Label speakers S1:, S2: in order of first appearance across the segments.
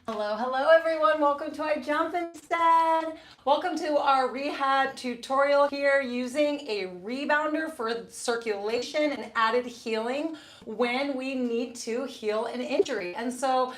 S1: Hello everyone. Welcome to our Jump Instead. Welcome to our rehab tutorial here using a rebounder for circulation and added healing when we need to heal an injury. And so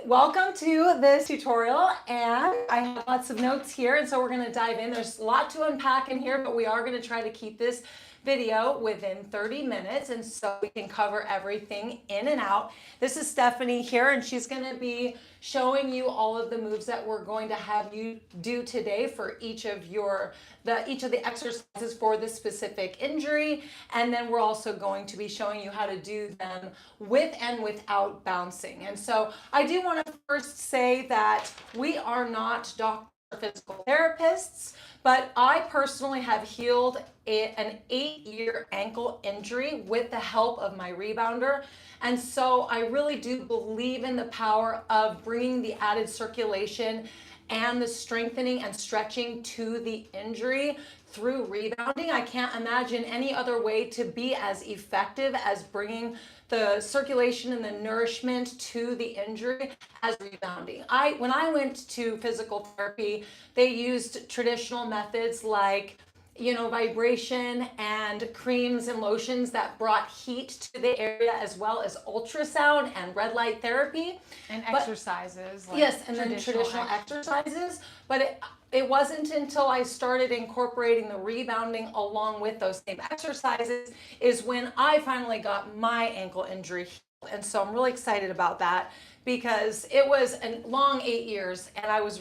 S1: welcome to this tutorial, and I have lots of notes here, and so we're going to dive in. There's a lot to unpack in here, but we are going to try to keep this video within 30 minutes, and so we can cover everything in and out. This is Stephanie here, and she's going to be showing you all of the moves that we're going to have you do today for each of the exercises for this specific injury, and then we're also going to be showing you how to do them with and without bouncing. And so I do want to first say that we are not doctors or physical therapists, but I personally have healed an 8-year ankle injury with the help of my rebounder. And so I really do believe in the power of bringing the added circulation and the strengthening and stretching to the injury through rebounding. I can't imagine any other way to be as effective as bringing the circulation and the nourishment to the injury as rebounding. When I went to physical therapy, they used traditional methods like vibration and creams and lotions that brought heat to the area, as well as ultrasound and red light therapy.
S2: And exercises.
S1: Yes, and then traditional exercises. But it wasn't until I started incorporating the rebounding along with those same exercises is when I finally got my ankle injury healed. And so I'm really excited about that, because it was a long 8 years, and I was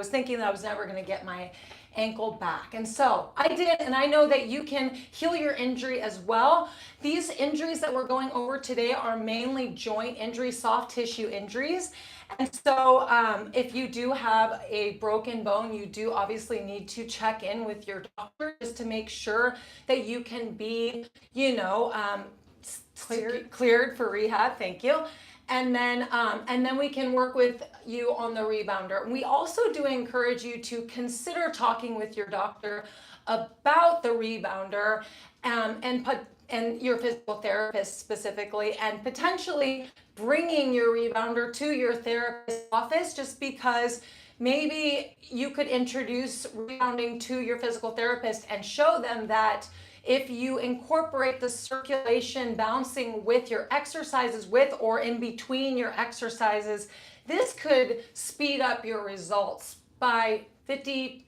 S1: thinking that I was never going to get my ankle back. And so I did, and I know that you can heal your injury as well. These injuries that we're going over today are mainly joint injuries, soft tissue injuries. And so if you do have a broken bone, you do obviously need to check in with your doctor just to make sure that you can be, cleared for rehab. Thank you. And then we can work with you on the rebounder. We also do encourage you to consider talking with your doctor about the rebounder and your physical therapist specifically, and potentially bringing your rebounder to your therapist's office, just because maybe you could introduce rebounding to your physical therapist and show them that if you incorporate the circulation bouncing with your exercises or in between your exercises, this could speed up your results by 50%,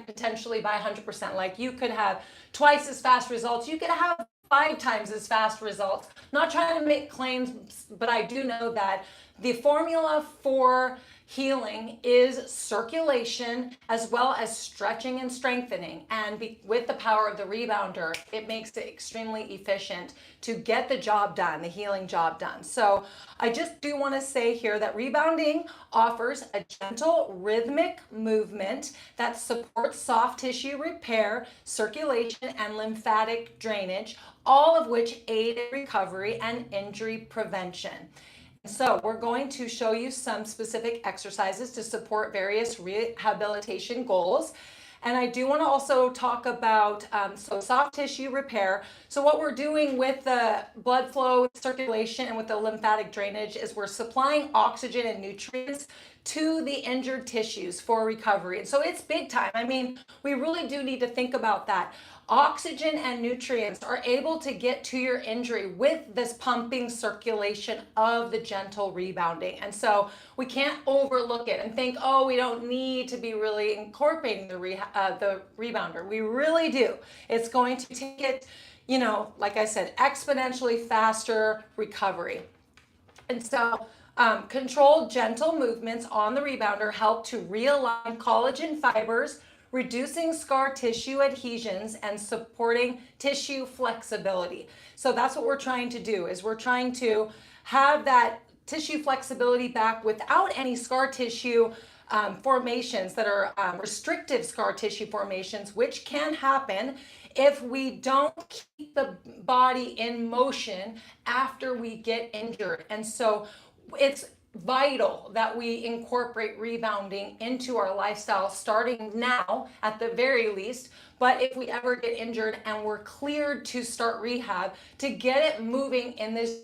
S1: potentially by 100%. Like, you could have twice as fast results. You could have 5 times as fast results. Not trying to make claims, but I do know that the formula for healing is circulation as well as stretching and strengthening. And with the power of the rebounder, it makes it extremely efficient to get the job done, the healing job done. So I just do want to say here that rebounding offers a gentle rhythmic movement that supports soft tissue repair, circulation, and lymphatic drainage, all of which aid in recovery and injury prevention. So we're going to show you some specific exercises to support various rehabilitation goals. And I do want to also talk about soft tissue repair. So what we're doing with the blood flow, circulation, and with the lymphatic drainage is we're supplying oxygen and nutrients to the injured tissues for recovery. And so it's big time. I mean, we really do need to think about that. Oxygen and nutrients are able to get to your injury with this pumping circulation of the gentle rebounding. And so we can't overlook it and think, oh, we don't need to be really incorporating the rebounder. We really do. It's going to take it, like I said, exponentially faster recovery. And so controlled gentle movements on the rebounder help to realign collagen fibers, reducing scar tissue adhesions and supporting tissue flexibility. So that's what we're trying to do, is we're trying to have that tissue flexibility back without any scar tissue formations that are restrictive scar tissue formations, which can happen if we don't keep the body in motion after we get injured. And so it's vital that we incorporate rebounding into our lifestyle starting now at the very least. But if we ever get injured and we're cleared to start rehab, to get it moving in this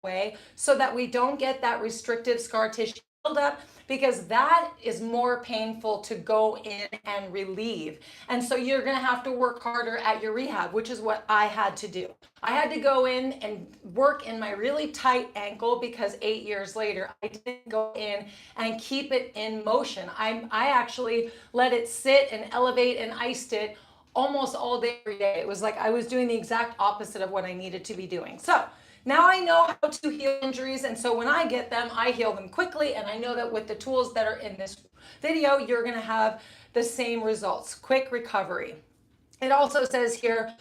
S1: way so that we don't get that restrictive scar tissue buildup, because that is more painful to go in and relieve. And so you're going to have to work harder at your rehab, which is what I had to do. I had to go in and work in my really tight ankle because 8 years later, I didn't go in and keep it in motion. I actually let it sit and elevate and iced it almost all day, every day. It was like I was doing the exact opposite of what I needed to be doing. So now I know how to heal injuries, and so when I get them, I heal them quickly, and I know that with the tools that are in this video, you're going to have the same results, quick recovery. It also says here,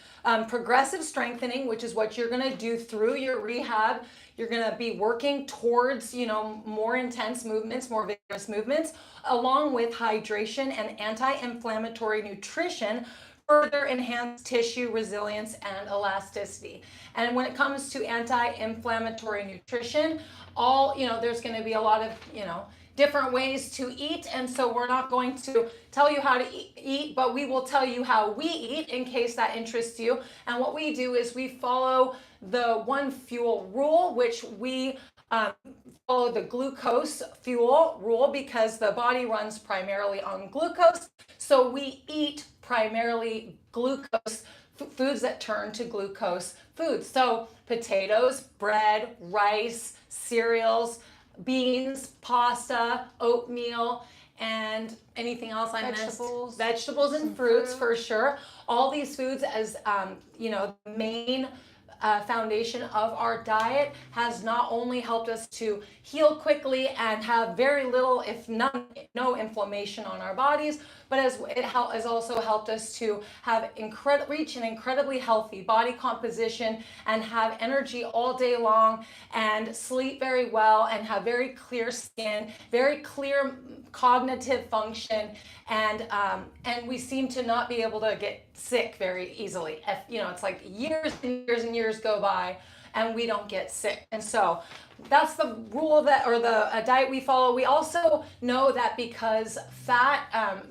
S1: progressive strengthening, which is what you're going to do through your rehab. You're going to be working towards, more intense movements, more vigorous movements, along with hydration and anti-inflammatory nutrition, further enhance tissue resilience and elasticity. And when it comes to anti-inflammatory nutrition, there's going to be a lot of, different ways to eat, and so we're not going to tell you how to eat, but we will tell you how we eat in case that interests you. And what we do is we follow the one fuel rule, which we follow the glucose fuel rule because the body runs primarily on glucose. So we eat primarily glucose foods that turn to glucose foods. So potatoes, bread, rice, cereals, beans, pasta, oatmeal, and anything else I missed? Vegetables and fruits for sure. All these foods as the main foundation of our diet has not only helped us to heal quickly and have very little, if no inflammation on our bodies, but it has also helped us to have reach an incredibly healthy body composition and have energy all day long and sleep very well and have very clear skin, very clear cognitive function, and we seem to not be able to get sick very easily. It's like years and years and years go by and we don't get sick. And so that's the rule the diet we follow. We also know that because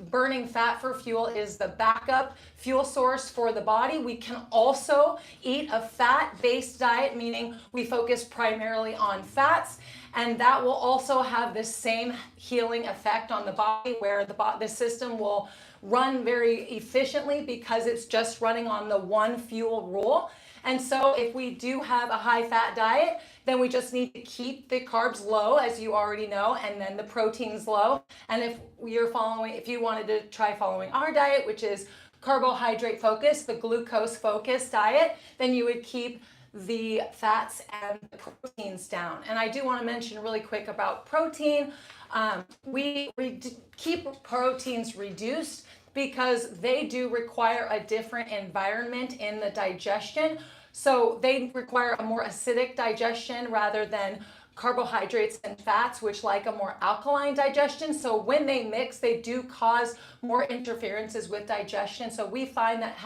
S1: burning fat for fuel is the backup fuel source for the body, we can also eat a fat-based diet, meaning we focus primarily on fats. And that will also have the same healing effect on the body, where the system will run very efficiently because it's just running on the one fuel rule. And so if we do have a high fat diet, then we just need to keep the carbs low, as you already know, and then the proteins low. And if you wanted to try following our diet, which is carbohydrate focused, the glucose focused diet, then you would keep the fats and the proteins down. And I do want to mention really quick about protein. We keep proteins reduced because they do require a different environment in the digestion. So they require a more acidic digestion rather than carbohydrates and fats, which like a more alkaline digestion. So when they mix, they do cause more interferences with digestion. So we find that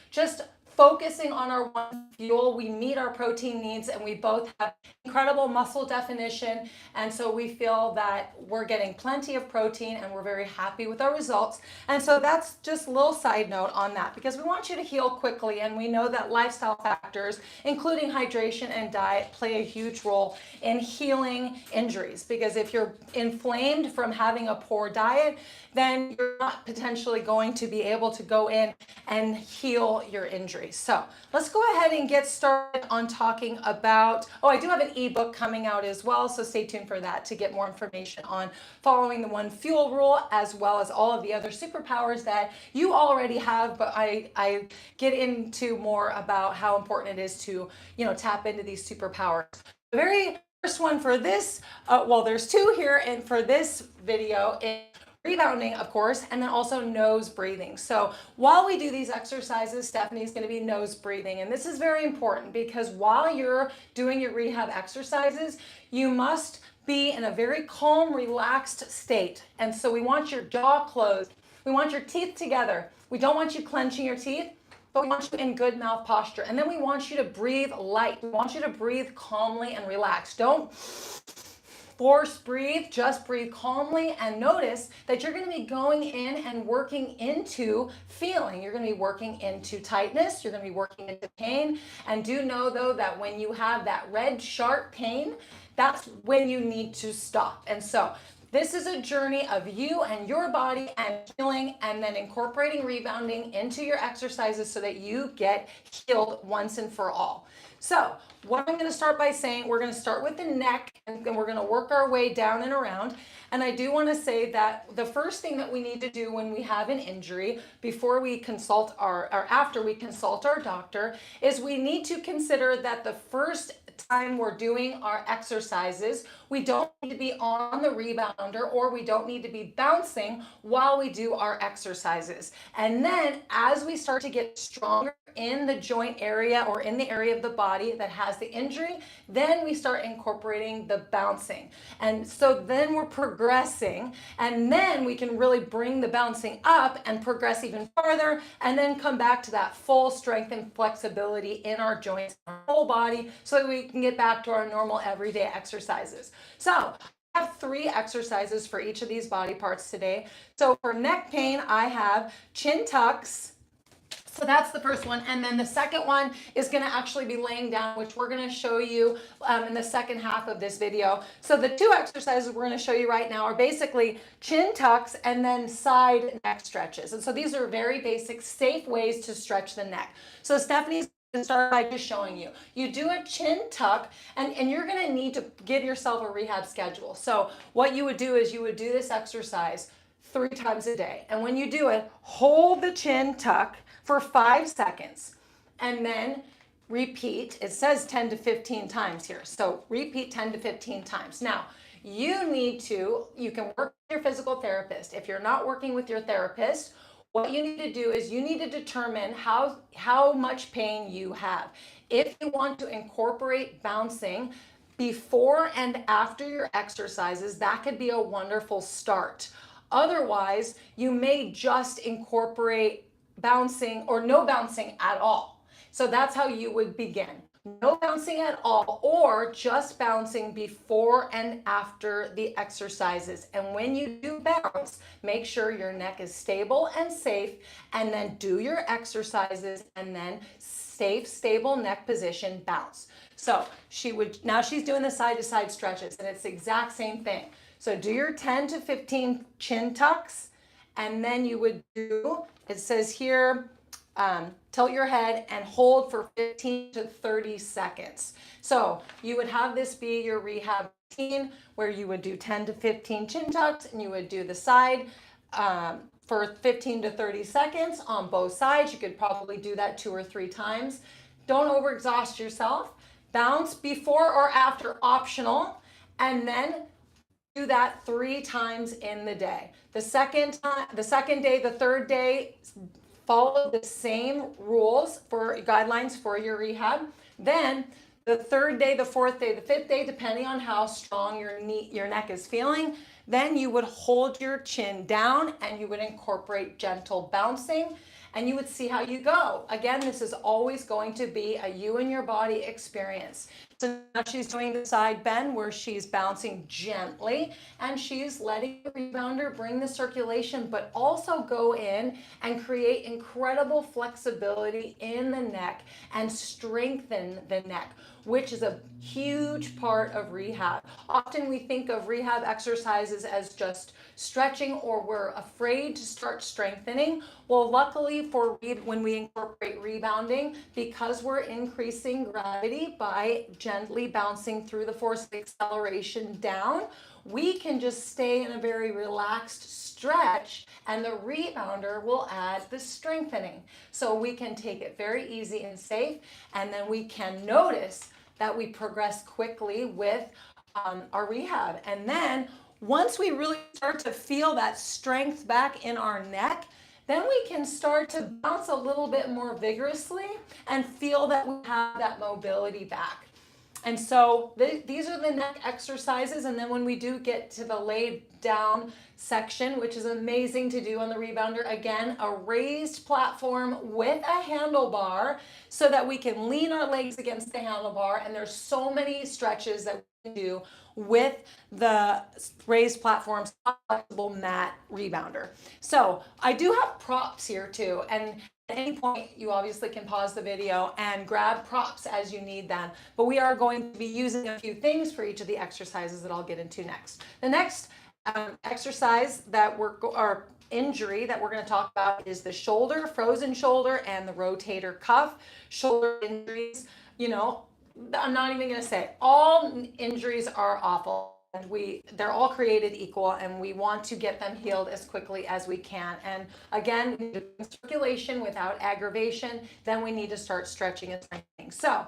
S1: just focusing on our one fuel, we meet our protein needs, and we both have incredible muscle definition. And so we feel that we're getting plenty of protein and we're very happy with our results. And so that's just a little side note on that, because we want you to heal quickly. And we know that lifestyle factors, including hydration and diet, play a huge role in healing injuries. Because if you're inflamed from having a poor diet, then you're not potentially going to be able to go in and heal your injuries. So let's go ahead and get started on talking about, I do have an ebook coming out as well, so stay tuned for that to get more information on following the one fuel rule, as well as all of the other superpowers that you already have, but I get into more about how important it is to, tap into these superpowers. The very first one for this, there's two here, and for this video is rebounding, of course, and then also nose breathing. So while we do these exercises, Stephanie's going to be nose breathing. And this is very important because while you're doing your rehab exercises, you must be in a very calm, relaxed state. And so we want your jaw closed. We want your teeth together. We don't want you clenching your teeth, but we want you in good mouth posture. And then we want you to breathe light. We want you to breathe calmly and relaxed. Don't force breathe, just breathe calmly, and notice that you're going to be going in and working into feeling. You're going to be working into tightness, you're going to be working into pain, and do know though that when you have that red sharp pain, that's when you need to stop. And so this is a journey of you and your body and healing, and then incorporating rebounding into your exercises so that you get healed once and for all. So what I'm going to start by saying, we're going to start with the neck, and then we're going to work our way down and around. And I do want to say that the first thing that we need to do when we have an injury, before we consult or after we consult our doctor, is we need to consider that the first time we're doing our exercises, we don't need to be on the rebounder, or we don't need to be bouncing while we do our exercises. And then as we start to get stronger in the joint area or in the area of the body that has the injury, then we start incorporating the bouncing. And so then we're progressing, and then we can really bring the bouncing up and progress even farther, and then come back to that full strength and flexibility in our joints, our whole body, so that we can get back to our normal everyday exercises. So I have 3 exercises for each of these body parts today. So for neck pain, I have chin tucks. So that's the first one. And then the second one is going to actually be laying down, which we're going to show you in the second half of this video. So the 2 exercises we're going to show you right now are basically chin tucks and then side neck stretches. And so these are very basic, safe ways to stretch the neck. So Stephanie's going to start by just showing you. You do a chin tuck, and you're going to need to give yourself a rehab schedule. So what you would do is you would do this exercise 3 times a day. And when you do it, hold the chin tuck for 5 seconds, and then repeat. It says 10 to 15 times here. So repeat 10 to 15 times. Now, you can work with your physical therapist. If you're not working with your therapist, what you need to do is you need to determine how much pain you have. If you want to incorporate bouncing before and after your exercises, that could be a wonderful start. Otherwise, you may just incorporate bouncing or no bouncing at all. So that's how you would begin. No bouncing at all, or just bouncing before and after the exercises. And when you do bounce, make sure your neck is stable and safe, and then do your exercises, and then safe, stable neck position, bounce. So now she's doing the side to side stretches, and it's the exact same thing. So do your 10 to 15 chin tucks, and then you would do, it says here, tilt your head and hold for 15 to 30 seconds. So you would have this be your rehab routine, where you would do 10 to 15 chin tucks, and you would do the side for 15 to 30 seconds on both sides. You could probably do that 2 or 3 times. Don't overexhaust yourself. Bounce before or after, optional, and then do that 3 times in the day. The second day, the third day, follow the same rules for guidelines for your rehab. Then the third day, the fourth day, the fifth day, depending on how strong your neck is feeling, then you would hold your chin down and you would incorporate gentle bouncing, and you would see how you go. Again, this is always going to be a you and your body experience. So now she's doing the side bend where she's bouncing gently, and she's letting the rebounder bring the circulation, but also go in and create incredible flexibility in the neck and strengthen the neck, which is a huge part of rehab. Often we think of rehab exercises as just stretching, or we're afraid to start strengthening. Well, luckily when we incorporate rebounding, because we're increasing gravity by gently bouncing through the force of acceleration down, we can just stay in a very relaxed stretch, and the rebounder will add the strengthening. So we can take it very easy and safe, and then we can notice that we progress quickly with our rehab. And then once we really start to feel that strength back in our neck, then we can start to bounce a little bit more vigorously and feel that we have that mobility back. And so these are the neck exercises. And then when we do get to the laid down section, which is amazing to do on the rebounder, again, a raised platform with a handlebar so that we can lean our legs against the handlebar. And there's so many stretches that do with the raised platform flexible mat rebounder. So I do have props here too, and at any point you obviously can pause the video and grab props as you need them, but we are going to be using a few things for each of the exercises that I'll get into next. The next exercise that or injury that we're going to talk about is the shoulder, frozen shoulder, and the rotator cuff. Shoulder injuries, you know, I'm not even going to say all injuries are awful, and they're all created equal, and we want to get them healed as quickly as we can. And again, we need circulation without aggravation. Then we need to start stretching and strengthening. So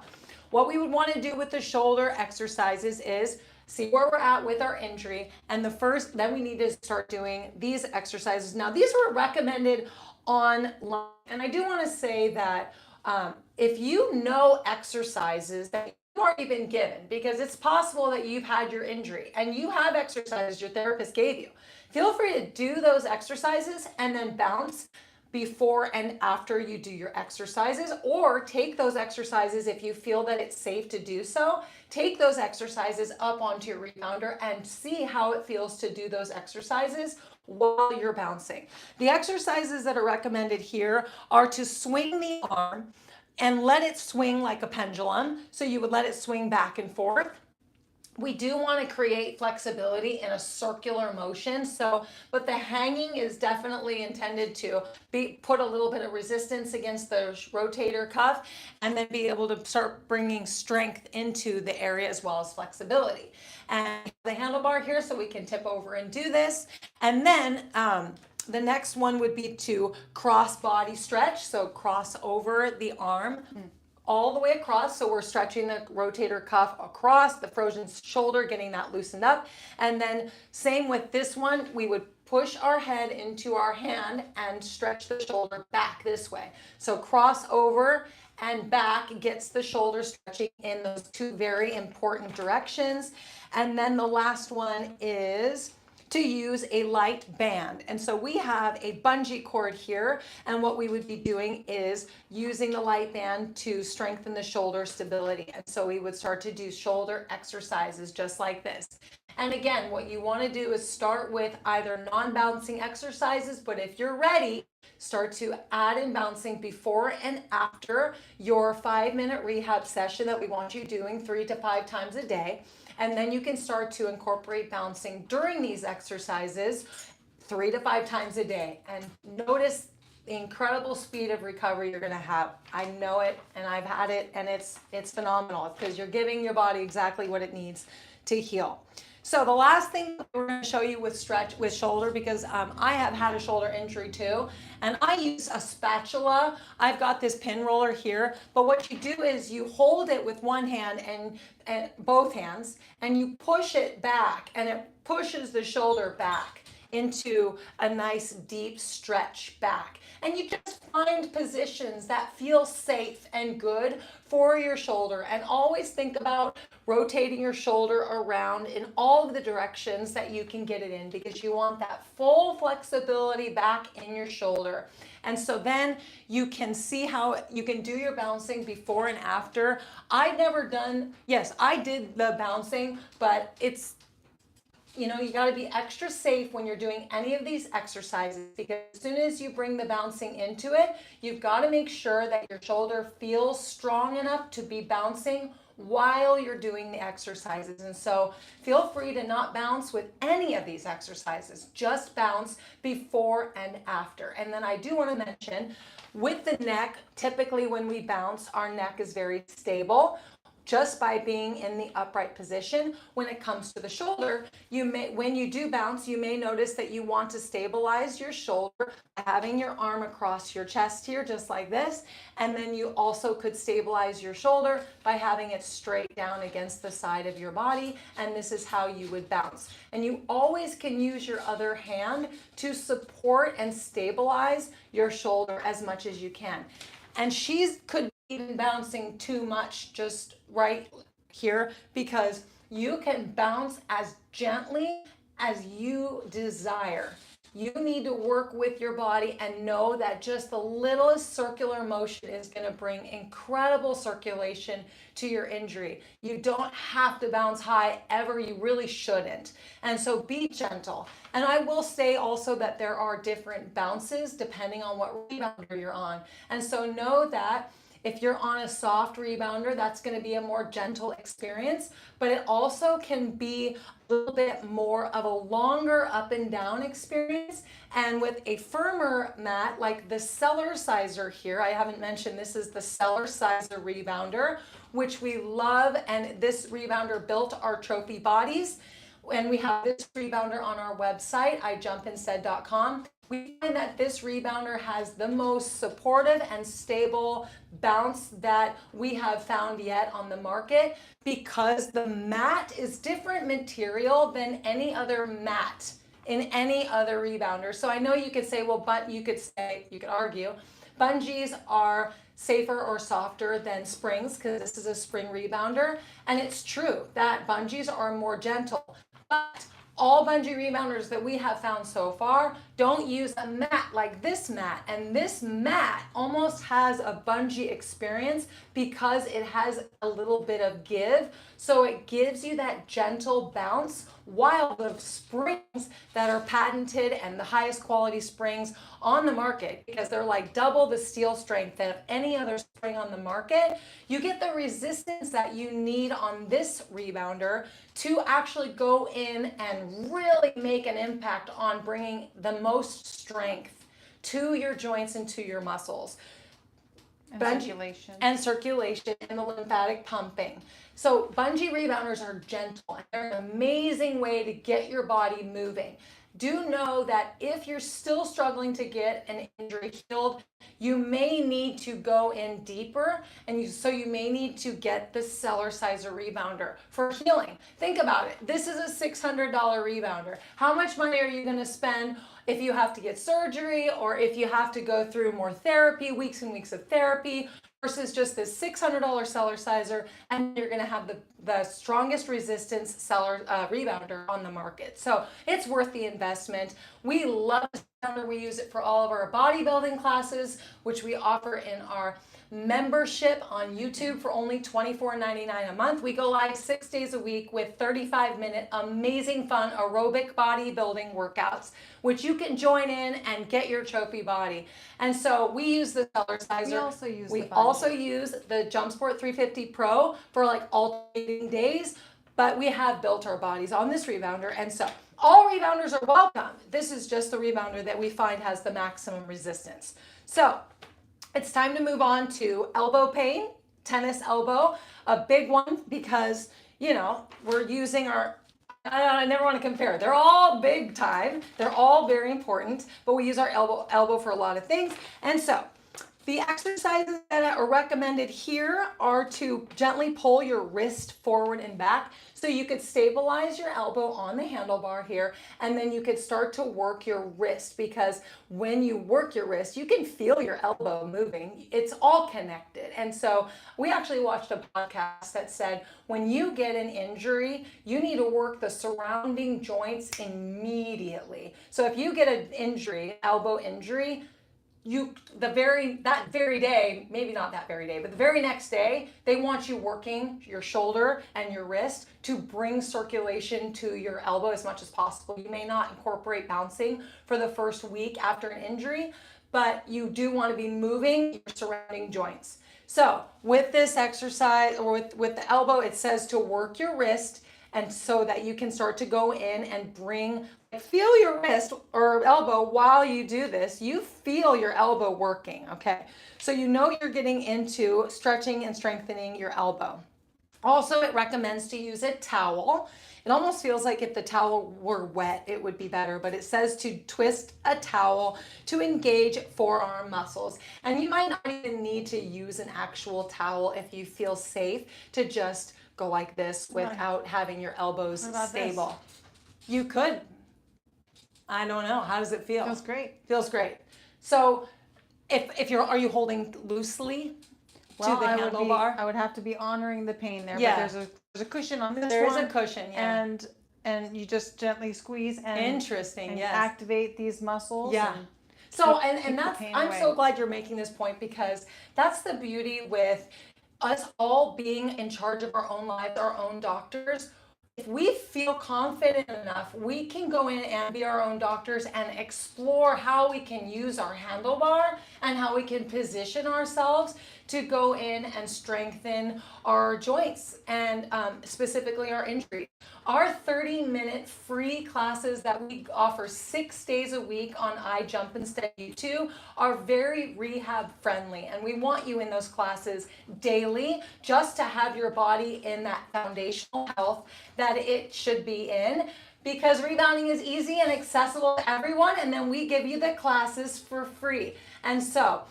S1: what we would want to do with the shoulder exercises is see where we're at with our injury, and then we need to start doing these exercises. Now, these were recommended online, and I do want to say that if you know exercises that you've already been given, because it's possible that you've had your injury and you have exercises your therapist gave you, feel free to do those exercises and then bounce before and after you do your exercises, or take those exercises if you feel that it's safe to do so. Take those exercises up onto your rebounder and see how it feels to do those exercises while you're bouncing. The exercises that are recommended here are to swing the arm and let it swing like a pendulum. So you would let it swing back and forth. We do want to create flexibility in a circular motion. But the hanging is definitely intended to put a little bit of resistance against the rotator cuff, and then be able to start bringing strength into the area as well as flexibility. And the handlebar here, so we can tip over and do this. And then the next one would be to cross body stretch. So cross over the arm all the way across. So we're stretching the rotator cuff across the frozen shoulder, getting that loosened up. And then same with this one, we would push our head into our hand and stretch the shoulder back this way. So cross over and back gets the shoulder stretching in those two very important directions. And then the last one is to use a light band. And so we have a bungee cord here, and what we would be doing is using the light band to strengthen the shoulder stability. And so we would start to do shoulder exercises just like this. And again, what you want to do is start with either non-bouncing exercises, but if you're ready, start to add in bouncing before and after your 5-minute rehab session that we want you doing 3 to 5 times a day. And then you can start to incorporate bouncing during these exercises 3 to 5 times a day. And notice the incredible speed of recovery you're going to have. I know it, and I've had it, and it's phenomenal because you're giving your body exactly what it needs to heal. So the last thing we're going to show you with stretch with shoulder, because I have had a shoulder injury too, and I use a spatula. I've got this pin roller here, but what you do is you hold it with one hand and both hands, and you push it back, and it pushes the shoulder back into a nice deep stretch back. And you just find positions that feel safe and good for your shoulder, and always think about rotating your shoulder around in all of the directions that you can get it in, because you want that full flexibility back in your shoulder. And so then you can see how you can do your bouncing before and after. Yes, I did the bouncing, but you got to be extra safe when you're doing any of these exercises, because as soon as you bring the bouncing into it, you've got to make sure that your shoulder feels strong enough to be bouncing while you're doing the exercises. And so feel free to not bounce with any of these exercises, just bounce before and after. And then I do want to mention, with the neck, typically when we bounce, our neck is very stable just by being in the upright position. When it comes to the shoulder, when you do bounce, you may notice that you want to stabilize your shoulder by having your arm across your chest here, just like this. And then you also could stabilize your shoulder by having it straight down against the side of your body. And this is how you would bounce. And you always can use your other hand to support and stabilize your shoulder as much as you can. And could even bouncing too much just right here, because you can bounce as gently as you desire. You need to work with your body and know that just the littlest circular motion is going to bring incredible circulation to your injury. You don't have to bounce high ever. You really shouldn't. And so be gentle. And I will say also that there are different bounces depending on what rebounder you're on. And so know that if you're on a soft rebounder, that's going to be a more gentle experience, but it also can be a little bit more of a longer up and down experience. And with a firmer mat like the Cellerciser here, I haven't mentioned this is the Cellerciser rebounder, which we love, and this rebounder built our trophy bodies. And we have this rebounder on our website, ijumpinstead.com. We find that this rebounder has the most supportive and stable bounce that we have found yet on the market, because the mat is different material than any other mat in any other rebounder. So I know you could say, well, but you could argue, bungees are safer or softer than springs because this is a spring rebounder. And it's true that bungees are more gentle. But all bungee rebounders that we have found so far don't use a mat like this mat. And this mat almost has a bungee experience because it has a little bit of give. So it gives you that gentle bounce, while the springs that are patented and the highest quality springs on the market, because they're like double the steel strength of any other spring on the market, you get the resistance that you need on this rebounder to actually go in and really make an impact on bringing the most strength to your joints and to your muscles.
S2: And
S1: circulation and the lymphatic pumping. So bungee rebounders are gentle and they're an amazing way to get your body moving. Do know that if you're still struggling to get an injury healed, you may need to go in deeper, and so you may need to get the Cellerciser rebounder for healing. Think about it. This is a $600 rebounder. How much money are you going to spend if you have to get surgery, or if you have to go through more therapy, weeks and weeks of therapy, versus just this $600 Cellerciser, and you're going to have the strongest resistance rebounder on the market. So it's worth the investment. We love this rebounder. We use it for all of our bodybuilding classes, which we offer in our membership on YouTube for only $24.99 a month. We go live 6 days a week with 35-minute amazing fun aerobic bodybuilding workouts, which you can join in and get your trophy body. And so we use the Cellerciser. We also use the JumpSport 350 Pro for like alternating days, but we have built our bodies on this rebounder. And so all rebounders are welcome. This is just the rebounder that we find has the maximum resistance. So it's time to move on to elbow pain, tennis elbow, a big one, because, you know, we're using our, I never want to compare. They're all big time. They're all very important, but we use our elbow for a lot of things. And so the exercises that are recommended here are to gently pull your wrist forward and back. So you could stabilize your elbow on the handlebar here, and then you could start to work your wrist, because when you work your wrist, you can feel your elbow moving. It's all connected. And so we actually watched a podcast that said when you get an injury, you need to work the surrounding joints immediately. So if you get an injury, elbow injury, that very day, maybe not that very day, but the very next day, they want you working your shoulder and your wrist to bring circulation to your elbow as much as possible. You may not incorporate bouncing for the first week after an injury, but you do want to be moving your surrounding joints. So with this exercise, or with the elbow, it says to work your wrist, and so that you can start to go in and feel your wrist or elbow while you do this. You feel your elbow working, okay? So you know you're getting into stretching and strengthening your elbow. Also, it recommends to use a towel. It almost feels like if the towel were wet, it would be better, but it says to twist a towel to engage forearm muscles. And you might not even need to use an actual towel if you feel safe to just go like this without having your elbows stable. This? You could. I don't know. How does it feel?
S2: Feels great.
S1: Feels great. So are you holding loosely to the handlebar?
S2: I would have to be honoring the pain there,
S1: yeah.
S2: But there's a cushion on this one.
S1: There is a cushion, yeah.
S2: And and you just gently squeeze and
S1: Interesting,
S2: and
S1: yes.
S2: activate these muscles.
S1: Yeah.
S2: And
S1: So,
S2: keep
S1: and
S2: the
S1: that's,
S2: pain
S1: I'm
S2: away.
S1: so glad you're making this point, because that's the beauty with us all being in charge of our own lives, our own doctors. If we feel confident enough, we can go in and be our own doctors and explore how we can use our handlebar and how we can position ourselves to go in and strengthen our joints and specifically our injuries. Our 30-minute free classes that we offer 6 days a week on iJump Instead YouTube are very rehab friendly, and we want you in those classes daily just to have your body in that foundational health that it should be in, because rebounding is easy and accessible to everyone, and then we give you the classes for free. And so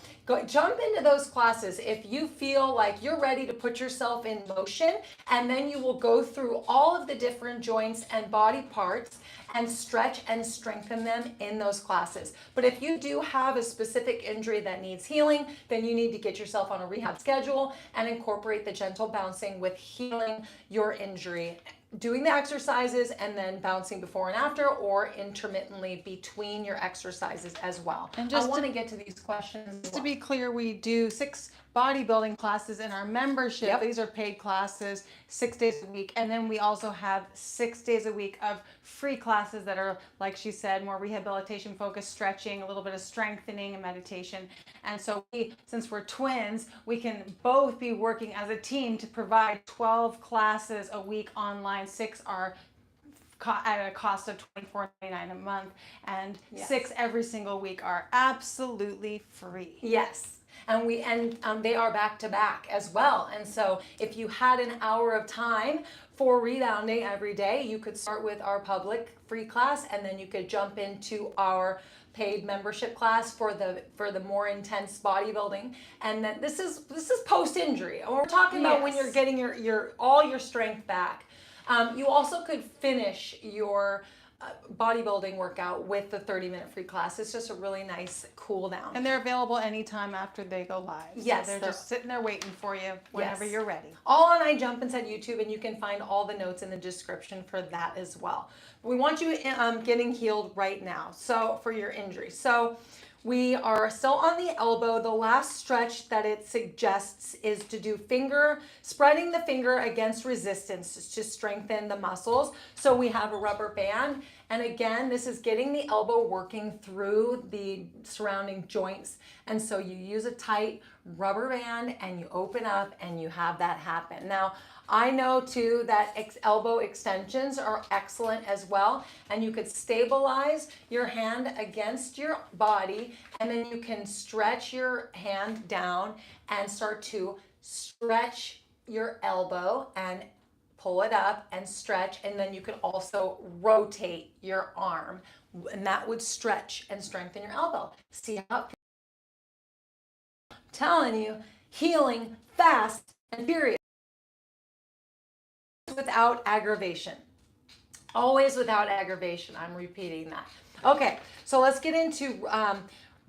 S1: jump into those classes if you feel like you're ready to put yourself in motion, and then you will go through all of the different joints and body parts and stretch and strengthen them in those classes. But if you do have a specific injury that needs healing, then you need to get yourself on a rehab schedule and incorporate the gentle bouncing with healing your injury, doing the exercises and then bouncing before and after, or intermittently between your exercises as well.
S2: And
S1: I
S2: just
S1: want to get to these questions.
S2: Just to be clear, we do 6 bodybuilding classes in our membership.
S1: Yep.
S2: These are paid classes, 6 days a week. And then we also have 6 days a week of free classes that are, like she said, more rehabilitation focused, stretching, a little bit of strengthening and meditation. And so since we're twins, we can both be working as a team to provide 12 classes a week online. 6 are at a cost of $24.99 a month, and
S1: Yes.
S2: 6 every single week are absolutely free.
S1: Yes. And they are back to back as well. And so if you had an hour of time for rebounding every day, you could start with our public free class, and then you could jump into our paid membership class for the more intense bodybuilding. And then this is post injury. And we're talking about when
S2: Yes.
S1: you're getting your all your strength back. You also could finish your bodybuilding workout with the 30-minute free class. It's just a really nice cool down.
S2: And they're available anytime after they go live.
S1: Yes,
S2: So they're just sitting there waiting for you whenever
S1: Yes.
S2: you're ready.
S1: All on iJump Instead YouTube, and you can find all the notes in the description for that as well. We want you getting healed right now. So for your injury. So we are still on the elbow. The last stretch that it suggests is to do spreading the finger against resistance to strengthen the muscles. So we have a rubber band. And again, this is getting the elbow working through the surrounding joints. And so you use a tight rubber band and you open up and you have that happen. Now, I know too that elbow extensions are excellent as well, and you could stabilize your hand against your body, and then you can stretch your hand down and start to stretch your elbow and pull it up and stretch, and then you could also rotate your arm, and that would stretch and strengthen your elbow. See how I'm telling you, healing fast and furious. Without aggravation. Always without aggravation. I'm repeating that. Okay, so let's get into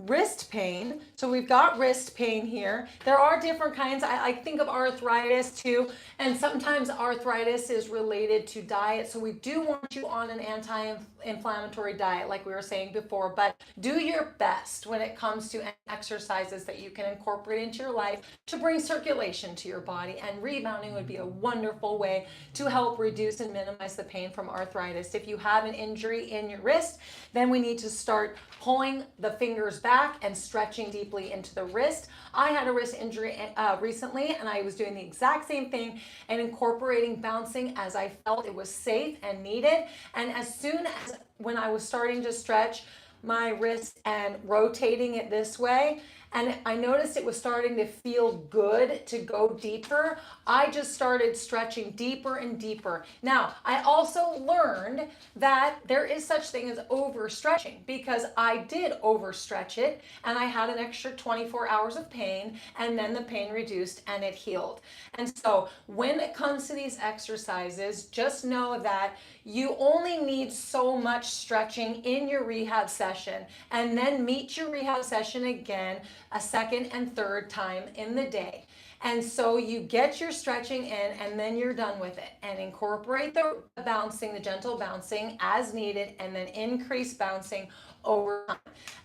S1: wrist pain. So we've got wrist pain here. There are different kinds. I think of arthritis too, and sometimes arthritis is related to diet. So we do want you on an anti-inflammatory diet, like we were saying before, but do your best when it comes to exercises that you can incorporate into your life to bring circulation to your body, and rebounding would be a wonderful way to help reduce and minimize the pain from arthritis. If you have an injury in your wrist, then we need to start pulling the fingers back and stretching deeply into the wrist. I had a wrist injury recently, and I was doing the exact same thing and incorporating bouncing as I felt it was safe and needed. And as soon as when I was starting to stretch my wrist and rotating it this way, and I noticed it was starting to feel good to go deeper, I just started stretching deeper and deeper. Now, I also learned that there is such thing as overstretching, because I did overstretch it and I had an extra 24 hours of pain, and then the pain reduced and it healed. And so when it comes to these exercises, just know that you only need so much stretching in your rehab session, and then meet your rehab session again a second and third time in the day. And so you get your stretching in and then you're done with it, and incorporate the bouncing, the gentle bouncing as needed, and then increase bouncing over time.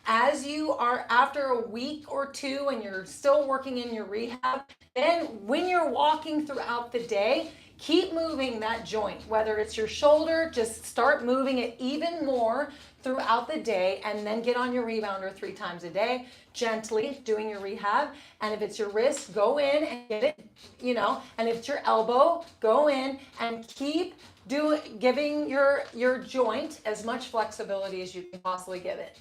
S1: As you are after a week or two and you're still working in your rehab, then when you're walking throughout the day, keep moving that joint, whether it's your shoulder, just start moving it even more throughout the day, and then get on your rebounder 3 times a day, gently doing your rehab. And if it's your wrist, go in and get it, and if it's your elbow, go in and keep giving your joint as much flexibility as you can possibly give it,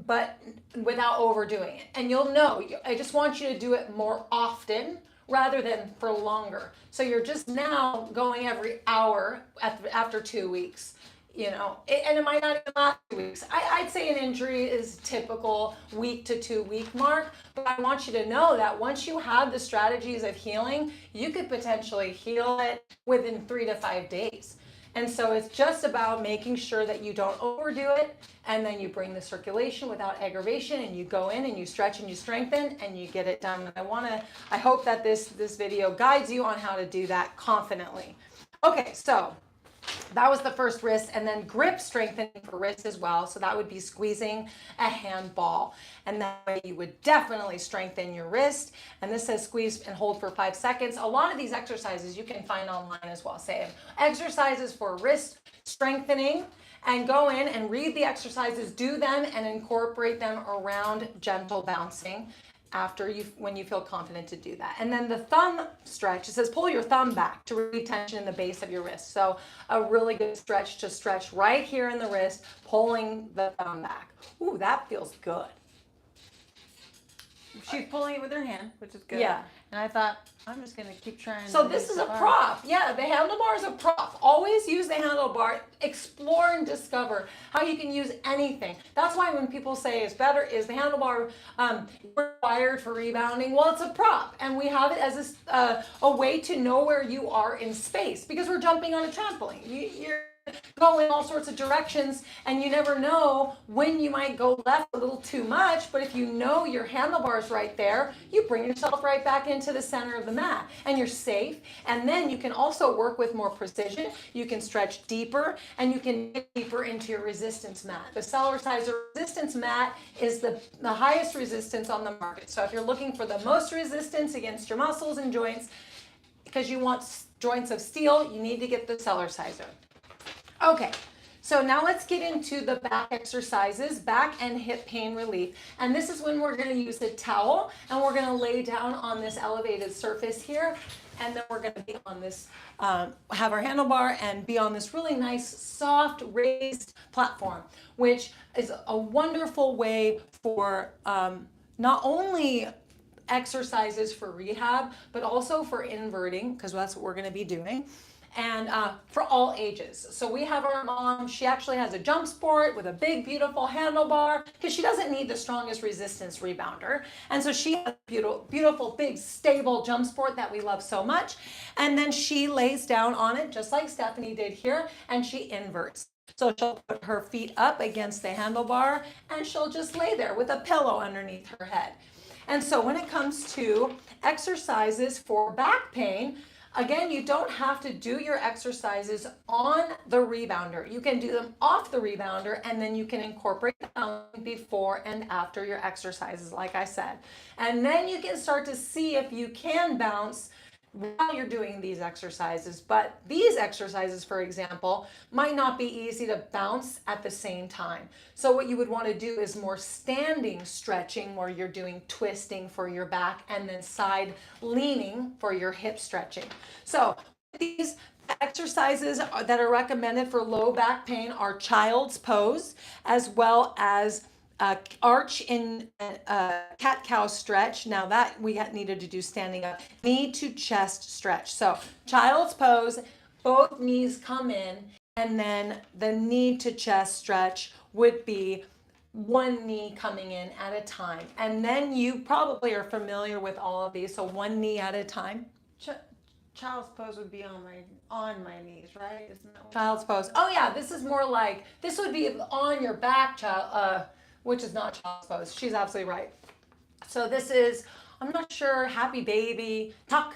S1: but without overdoing it. And you'll know, I just want you to do it more often rather than for longer. So you're just now going every hour after 2 weeks, and it might not even last 2 weeks. I'd say an injury is typical week to 2 week mark, but I want you to know that once you have the strategies of healing, you could potentially heal it within 3 to 5 days. And so it's just about making sure that you don't overdo it, and then you bring the circulation without aggravation, and you go in and you stretch and you strengthen and you get it done. And I hope that this video guides you on how to do that confidently. Okay, so that was the first wrist, and then grip strengthening for wrist as well. So that would be squeezing a handball, and that way you would definitely strengthen your wrist. And this says squeeze and hold for 5 seconds. A lot of these exercises you can find online as well. Say exercises for wrist strengthening, and go in and read the exercises, do them, and incorporate them around gentle bouncing when you feel confident to do that. And then the thumb stretch, it says pull your thumb back to relieve tension in the base of your wrist. So a really good stretch to stretch right here in the wrist, pulling the thumb back. Ooh, that feels good.
S2: She's pulling it with her hand, which is good.
S1: Yeah.
S2: And I thought, I'm just going to keep trying.
S1: So this is a prop. Yeah, the handlebar is a prop. Always use the handlebar. Explore and discover how you can use anything. That's why when people say is the handlebar required for rebounding? Well, it's a prop, and we have it as a way to know where you are in space, because we're jumping on a trampoline. You're go in all sorts of directions, and you never know when you might go left a little too much. But if you know your handlebar's right there, you bring yourself right back into the center of the mat, and you're safe. And then you can also work with more precision. You can stretch deeper, and you can get deeper into your resistance mat. The Cellerciser resistance mat is the highest resistance on the market. So if you're looking for the most resistance against your muscles and joints, because you want joints of steel, you need to get the Cellerciser. Okay, so now let's get into the back exercises, back and hip pain relief. And this is when we're going to use a towel, and we're going to lay down on this elevated surface here, and then we're going to be on this, have our handlebar and be on this really nice, soft, raised platform, which is a wonderful way for not only exercises for rehab, but also for inverting, because that's what we're going to be doing. And for all ages. So we have our mom, she actually has a jump sport with a big, beautiful handlebar, because she doesn't need the strongest resistance rebounder. And so she has a beautiful, big, stable jump sport that we love so much. And then she lays down on it, just like Stephanie did here, and she inverts. So she'll put her feet up against the handlebar, and she'll just lay there with a pillow underneath her head. And so when it comes to exercises for back pain, again, you don't have to do your exercises on the rebounder. You can do them off the rebounder, and then you can incorporate them before and after your exercises, like I said. And then you can start to see if you can bounce while you're doing these exercises. But these exercises, for example, might not be easy to bounce at the same time. So what you would want to do is more standing stretching, where you're doing twisting for your back and then side leaning for your hip stretching. So these exercises that are recommended for low back pain are child's pose, as well as arch in cat-cow stretch. Now that we needed to do standing up. Knee to chest stretch. So child's pose, both knees come in, and then the knee to chest stretch would be one knee coming in at a time. And then you probably are familiar with all of these. So one knee at a time.
S2: Child's pose would be on my knees, right? Isn't that what
S1: Child's pose. Oh yeah, this is more like, this would be on your back, which is not child's pose. She's absolutely right. So this is I'm not sure, happy baby, tuck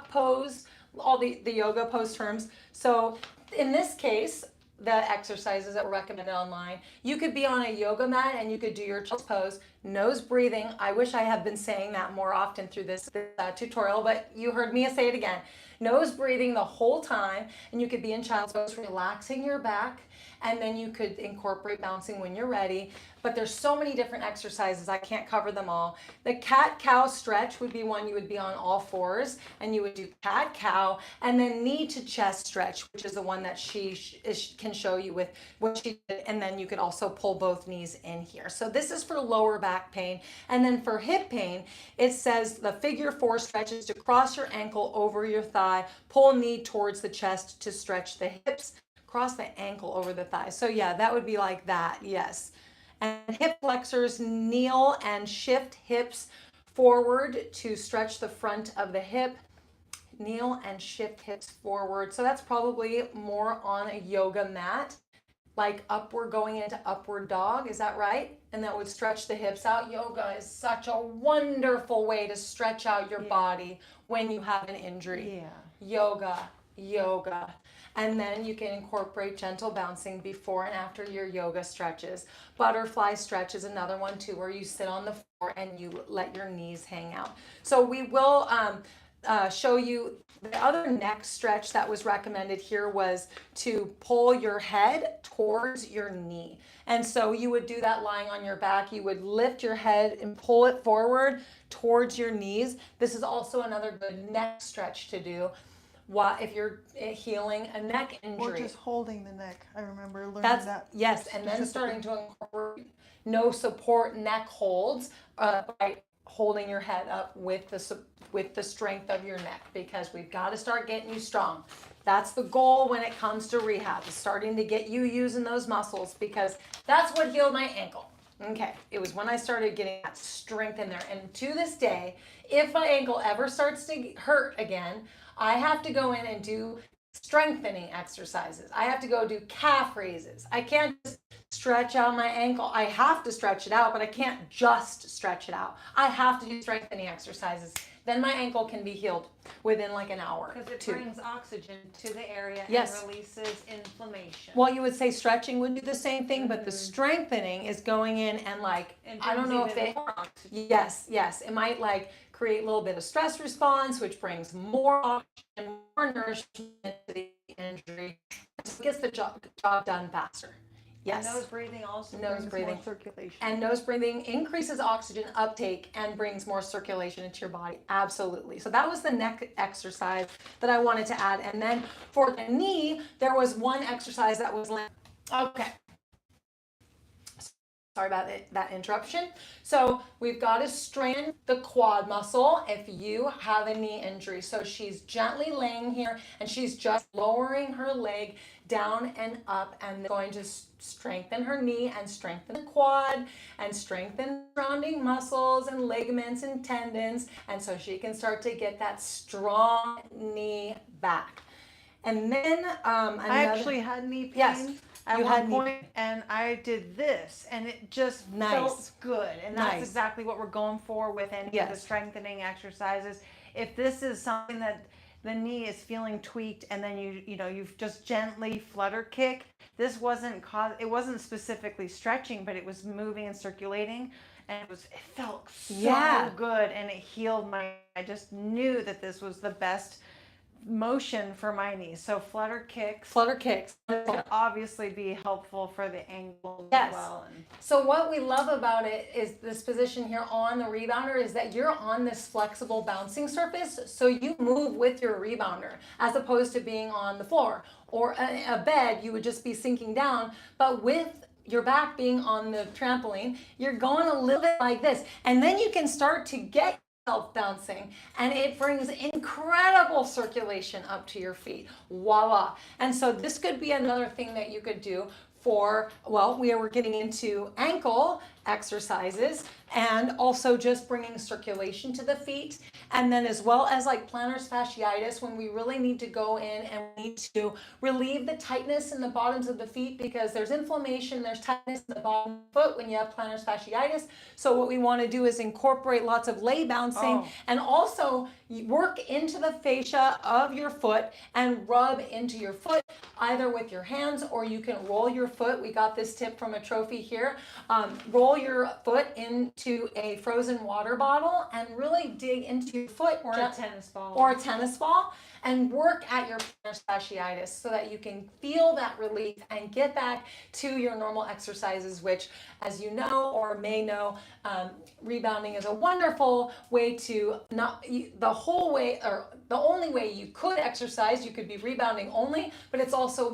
S1: pose, all the yoga pose terms. So in this case, the exercises that were recommended online, you could be on a yoga mat and you could do your child's pose, nose breathing. I wish I had been saying that more often through this tutorial, but you heard me say it again. Nose breathing the whole time, and you could be in child's pose, relaxing your back, and then you could incorporate bouncing when you're ready. But there's so many different exercises, I can't cover them all. The cat-cow stretch would be one you would be on all fours, and you would do cat-cow, and then knee to chest stretch, which is the one that she can show you with what she did, and then you could also pull both knees in here. So this is for lower back pain. And then for hip pain, it says the figure 4 stretch is to cross your ankle over your thigh, pull knee towards the chest to stretch the hips, cross the ankle over the thigh. So yeah, that would be like that, yes. And hip flexors, kneel and shift hips forward to stretch the front of the hip. Kneel and shift hips forward. So that's probably more on a yoga mat, like upward, going into upward dog. Is that right? And that would stretch the hips out. Yoga is such a wonderful way to stretch out your body when you have an injury. Yoga. And then you can incorporate gentle bouncing before and after your yoga stretches. Butterfly stretch is another one too, where you sit on the floor and you let your knees hang out. So we will show you the other neck stretch that was recommended here was to pull your head towards your knee. And so you would do that lying on your back. You would lift your head and pull it forward towards your knees. This is also another good neck stretch to do. If you're healing a neck injury.
S3: Or just holding the neck. I remember learning that.
S1: Yes, and then starting to incorporate no support neck holds by holding your head up with the strength of your neck, because we've got to start getting you strong. That's the goal when it comes to rehab, is starting to get you using those muscles, because that's what healed my ankle. Okay, it was when I started getting that strength in there. And to this day, if my ankle ever starts to hurt again, I have to go in and do strengthening exercises. I have to go do calf raises. I can't just stretch out my ankle. I have to stretch it out, but I can't just stretch it out. I have to do strengthening exercises. Then my ankle can be healed within like an hour.
S2: Because it brings oxygen to the area
S1: and
S2: releases inflammation.
S1: Well, you would say stretching would do the same thing, but the strengthening is going in and I don't know if they. Yes, it might create a little bit of stress response, which brings more oxygen, more nourishment to the injury, so it gets the job done faster. Yes.
S2: And nose breathing also brings more circulation.
S1: And nose breathing increases oxygen uptake and brings more circulation into your body. Absolutely. So that was the neck exercise that I wanted to add. And then for the knee, there was one exercise that was okay. Sorry about that interruption. So we've got to strengthen the quad muscle if you have a knee injury. So she's gently laying here and she's just lowering her leg down and up, and going to strengthen her knee and strengthen the quad and strengthen surrounding muscles and ligaments and tendons, and so she can start to get that strong knee back. And then
S3: I actually had knee pain.
S1: Yes.
S3: At one point, and I did this, and it just felt good. And that's exactly what we're going for with any of the strengthening exercises. If this is something that the knee is feeling tweaked, and then you've just gently flutter kick, it wasn't specifically stretching, but it was moving and circulating, and it felt so good, and it healed I just knew that this was the best motion for my knees. So flutter kicks could obviously be helpful for the ankle as well.
S1: So what we love about it is this position here on the rebounder is that you're on this flexible bouncing surface, so you move with your rebounder as opposed to being on the floor or a bed. You would just be sinking down, but with your back being on the trampoline, you're going a little bit like this, and then you can start to get bouncing, and it brings incredible circulation up to your feet. Voila. And so this could be another thing that you could do for, we were getting into ankle exercises and also just bringing circulation to the feet And then as well as like plantar fasciitis, when we really need to go in and we need to relieve the tightness in the bottoms of the feet because there's inflammation, there's tightness in the bottom of the foot when you have plantar fasciitis. So what we want to do is incorporate lots of lay bouncing and also work into the fascia of your foot and rub into your foot either with your hands or you can roll your foot. We got this tip from a trophy here. Roll your foot into a frozen water bottle and really dig into your foot
S3: or a tennis ball
S1: and work at your plantar fasciitis so that you can feel that relief and get back to your normal exercises, which, as you know or may know, rebounding is a wonderful way to the only way you could exercise. You could be rebounding only, but it's also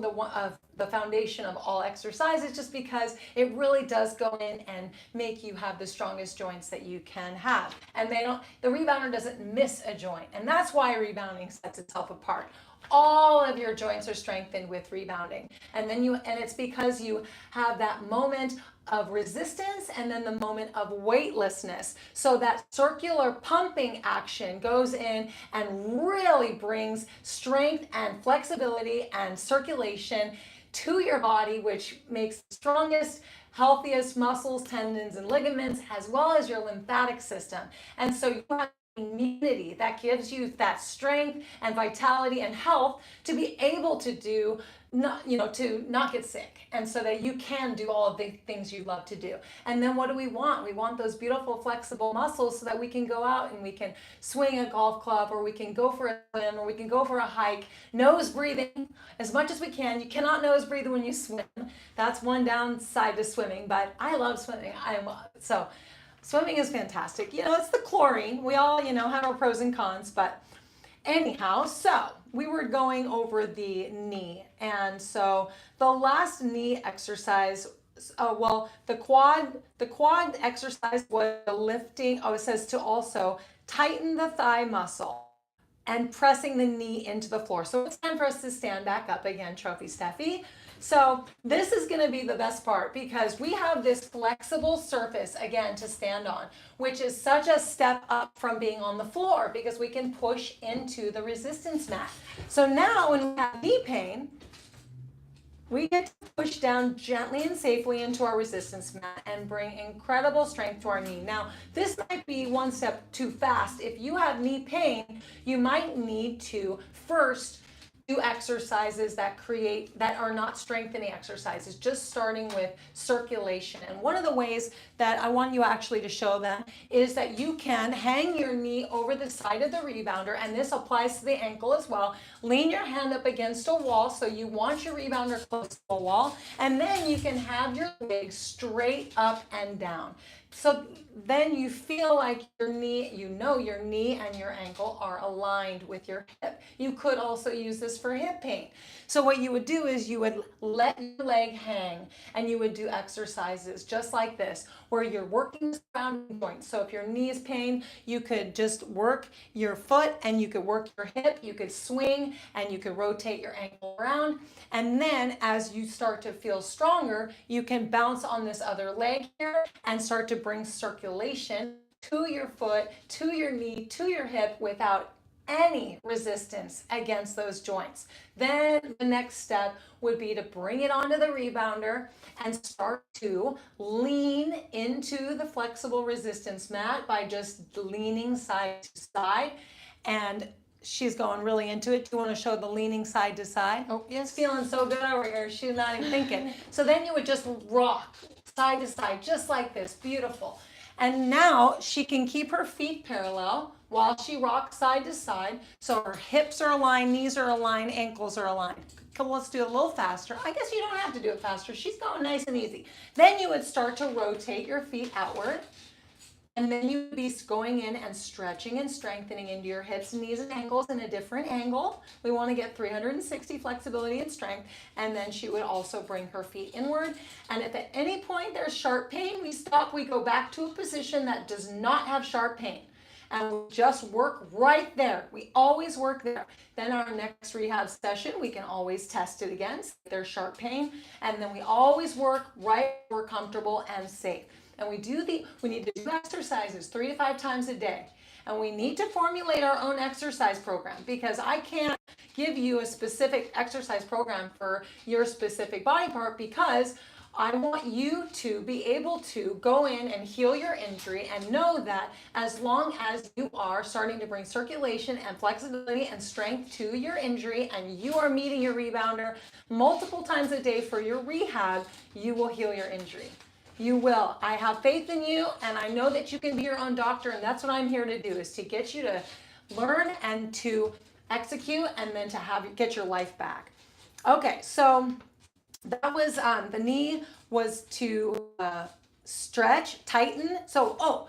S1: the foundation of all exercises just because it really does go in and make you have the strongest joints that you can have. And the rebounder doesn't miss a joint. And that's why rebounding sets itself apart. All of your joints are strengthened with rebounding. And it's because you have that moment of resistance and then the moment of weightlessness. So that circular pumping action goes in and really brings strength and flexibility and circulation to your body, which makes the strongest, healthiest muscles, tendons, and ligaments, as well as your lymphatic system. And so you have immunity that gives you that strength and vitality and health to be able to to not get sick, and so that you can do all of the things you love to do. And then what do we want? We want those beautiful flexible muscles so that we can go out and we can swing a golf club, or we can go for a swim, or we can go for a hike. Nose breathing as much as we can. You cannot nose breathe when you swim. That's one downside to swimming, but I love swimming. So swimming is fantastic. It's the chlorine. We all, have our pros and cons, but anyhow, so we were going over the knee. And so the last knee exercise, the quad exercise was lifting. It says to also tighten the thigh muscle and pressing the knee into the floor. So it's time for us to stand back up again, Trophy Steffi. So this is going to be the best part because we have this flexible surface again to stand on, which is such a step up from being on the floor because we can push into the resistance mat. So now when we have knee pain, we get to push down gently and safely into our resistance mat and bring incredible strength to our knee. Now, this might be one step too fast. If you have knee pain, you might need to first do exercises that are not strengthening exercises, just starting with circulation. And one of the ways that I want you actually to show them is that you can hang your knee over the side of the rebounder, and this applies to the ankle as well. Lean your hand up against a wall, so you want your rebounder close to the wall, and then you can have your legs straight up and down. So then you feel like your knee and your ankle are aligned with your hip. You could also use this for hip pain. So what you would do is you would let your leg hang and you would do exercises just like this, where you're working the surrounding joints. So if your knee is pain, you could just work your foot and you could work your hip, you could swing and you could rotate your ankle around. And then as you start to feel stronger, you can bounce on this other leg here and start to bring circulation to your foot, to your knee, to your hip without any resistance against those joints. Then the next step would be to bring it onto the rebounder and start to lean into the flexible resistance mat by just leaning side to side. And she's going really into it. Do you want to show the leaning side to side? Oh, yes. Feeling so good over here. She's not even thinking. So then you would just rock side to side, just like this. Beautiful. And now she can keep her feet parallel while she rocks side to side. So her hips are aligned, knees are aligned, ankles are aligned. Come, let's do it a little faster. I guess you don't have to do it faster. She's going nice and easy. Then you would start to rotate your feet outward. And then you would be going in and stretching and strengthening into your hips, knees, and ankles in a different angle. We want to get 360 flexibility and strength. And then she would also bring her feet inward. And if at any point there's sharp pain, we stop. We go back to a position that does not have sharp pain. And we just work right there. We always work there. Then our next rehab session, we can always test it again, see if there's sharp pain. And then we always work right where we're comfortable and safe. And we need to do exercises 3 to 5 times a day. And we need to formulate our own exercise program, because I can't give you a specific exercise program for your specific body part, because I want you to be able to go in and heal your injury and know that as long as you are starting to bring circulation and flexibility and strength to your injury, and you are meeting your rebounder multiple times a day for your rehab, you will heal your injury. You will. I have faith in you, and I know that you can be your own doctor, and that's what I'm here to do, is to get you to learn and to execute, and then to get your life back. Okay, so that was the knee was to stretch, tighten. So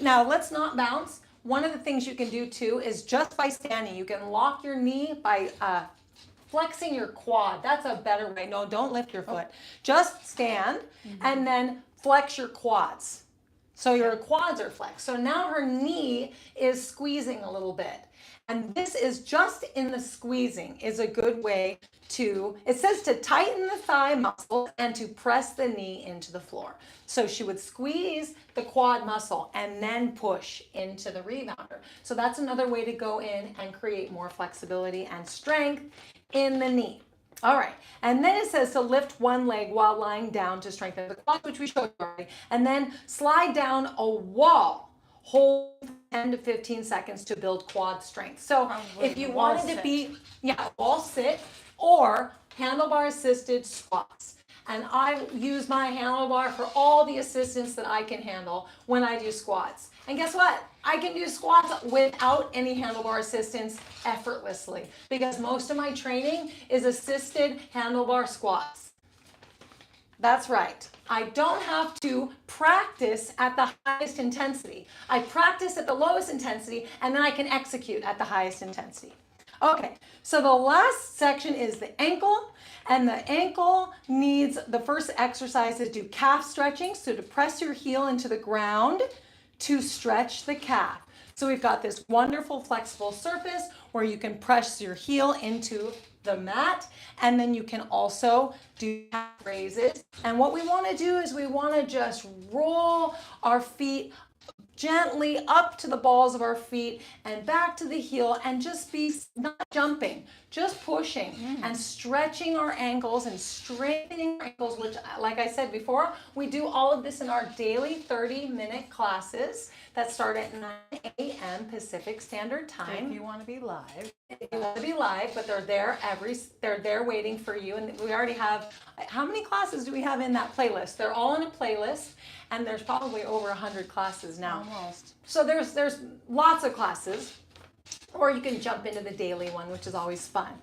S1: now let's not bounce. One of the things you can do too is just by standing, you can lock your knee by flexing your quad. That's a better way. No, don't lift your foot. Just stand and then flex your quads. So your quads are flexed. So now her knee is squeezing a little bit. And this is just in the squeezing is a good way to, it says to tighten the thigh muscle and to press the knee into the floor. So she would squeeze the quad muscle and then push into the rebounder. So that's another way to go in and create more flexibility and strength in the knee. All right, and then it says to lift one leg while lying down to strengthen the quads, which we showed you already, and then slide down a wall. Hold 10 to 15 seconds to build quad strength. So if you wanted to be, wall sit or handlebar assisted squats. And I use my handlebar for all the assistance that I can handle when I do squats. And guess what? I can do squats without any handlebar assistance effortlessly, because most of my training is assisted handlebar squats. That's right. I don't have to practice at the highest intensity. I practice at the lowest intensity, and then I can execute at the highest intensity. Okay, so the last section is the ankle, and the ankle needs, the first exercise is do calf stretching, so to press your heel into the ground to stretch the calf. So we've got this wonderful flexible surface where you can press your heel into the mat, and then you can also do calf raises. And what we want to do is we want to just roll our feet gently up to the balls of our feet and back to the heel, and just be not jumping, just pushing and stretching our ankles and strengthening our ankles, which, like I said before, we do all of this in our daily 30-minute classes that start at 9 a.m. Pacific Standard Time.
S3: If you want to be live.
S1: If you want to be live, but they're there waiting for you. And we already have, how many classes do we have in that playlist? They're all in a playlist, and there's probably over 100 classes now.
S3: Almost.
S1: So there's lots of classes, or you can jump into the daily one, which is always fun.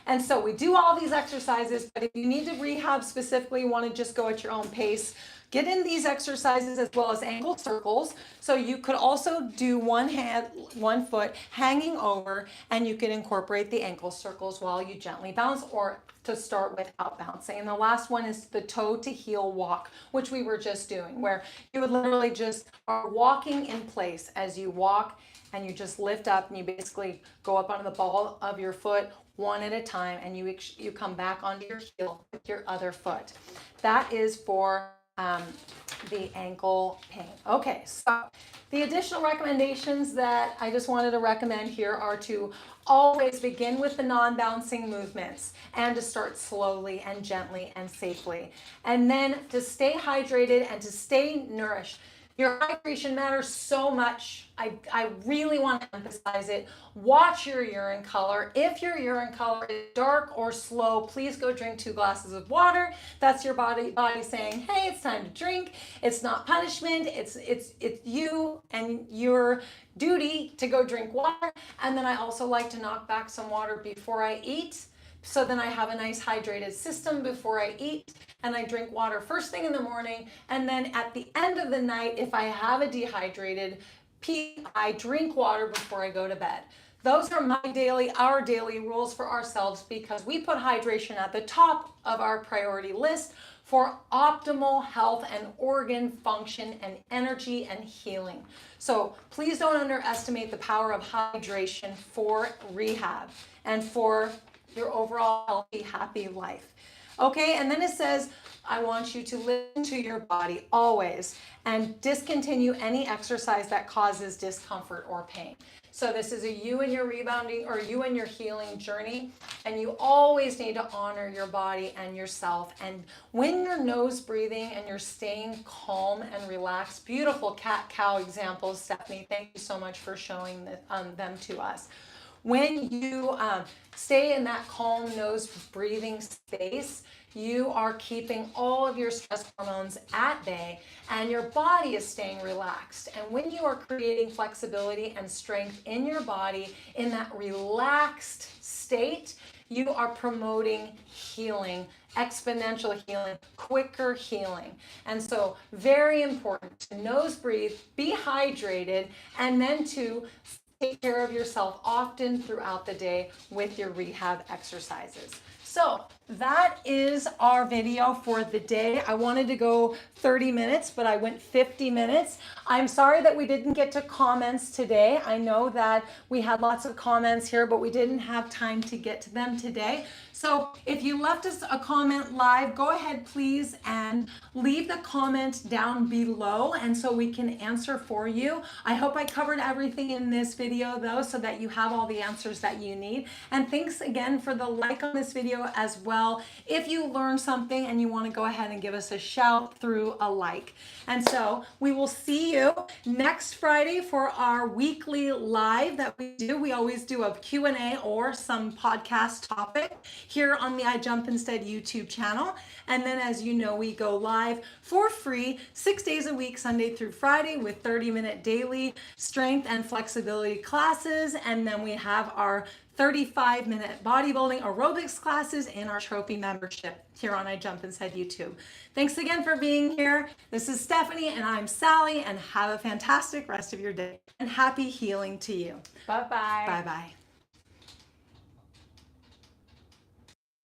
S1: And so we do all these exercises, but if you need to rehab specifically, you want to just go at your own pace, get in these exercises as well as ankle circles. So you could also do one hand, one foot hanging over, and you can incorporate the ankle circles while you gently bounce, or to start without bouncing. And the last one is the toe to heel walk, which we were just doing, where you would literally just are walking in place as you walk, and you just lift up, and you basically go up onto the ball of your foot one at a time, and you come back onto your heel with your other foot. That is for the ankle pain. Okay, so the additional recommendations that I just wanted to recommend here are to always begin with the non-bouncing movements, and to start slowly and gently and safely. And then to stay hydrated and to stay nourished. Your hydration matters so much. I really want to emphasize it. Watch your urine color. If your urine color is dark or slow, please go drink 2 glasses of water. That's your body saying, hey, it's time to drink. It's not punishment. It's you and your duty to go drink water. And then I also like to knock back some water before I eat. So then I have a nice hydrated system before I eat, and I drink water first thing in the morning, and then at the end of the night, if I have a dehydrated pee, I drink water before I go to bed. Those are our daily rules for ourselves, because we put hydration at the top of our priority list for optimal health and organ function and energy and healing. So please don't underestimate the power of hydration for rehab and for your overall healthy, happy life. Okay, and then it says I want you to listen to your body always and discontinue any exercise that causes discomfort or pain. So this is a you and your rebounding or you and your healing journey, and you always need to honor your body and yourself. And when you're nose breathing and you're staying calm and relaxed, beautiful cat-cow examples, Stephanie, thank you so much for showing them to us. When you stay in that calm nose breathing space, you are keeping all of your stress hormones at bay and your body is staying relaxed. And when you are creating flexibility and strength in your body in that relaxed state, you are promoting healing, exponential healing, quicker healing. And so very important to nose breathe, be hydrated, and then to take care of yourself often throughout the day with your rehab exercises. So that is our video for the day. I wanted to go 30 minutes, but I went 50 minutes. I'm sorry that we didn't get to comments today. I know that we had lots of comments here, but we didn't have time to get to them today. So if you left us a comment live, go ahead please and leave the comment down below, and so we can answer for you. I hope I covered everything in this video though, so that you have all the answers that you need. And thanks again for the like on this video as well. If you learned something and you want to go ahead and give us a shout through a like. And so we will see you next Friday for our weekly live that we do. We always do a Q&A or some podcast topic here on the I Jump Instead YouTube channel. And then, as you know, we go live for free 6 days a week, Sunday through Friday, with 30-minute daily strength and flexibility classes. And then we have our 35-minute bodybuilding aerobics classes in our trophy membership here on I Jump Inside YouTube. Thanks again for being here. This is Stephanie and I'm Sally, and have a fantastic rest of your day and happy healing to you.
S2: Bye-bye.
S1: Bye-bye.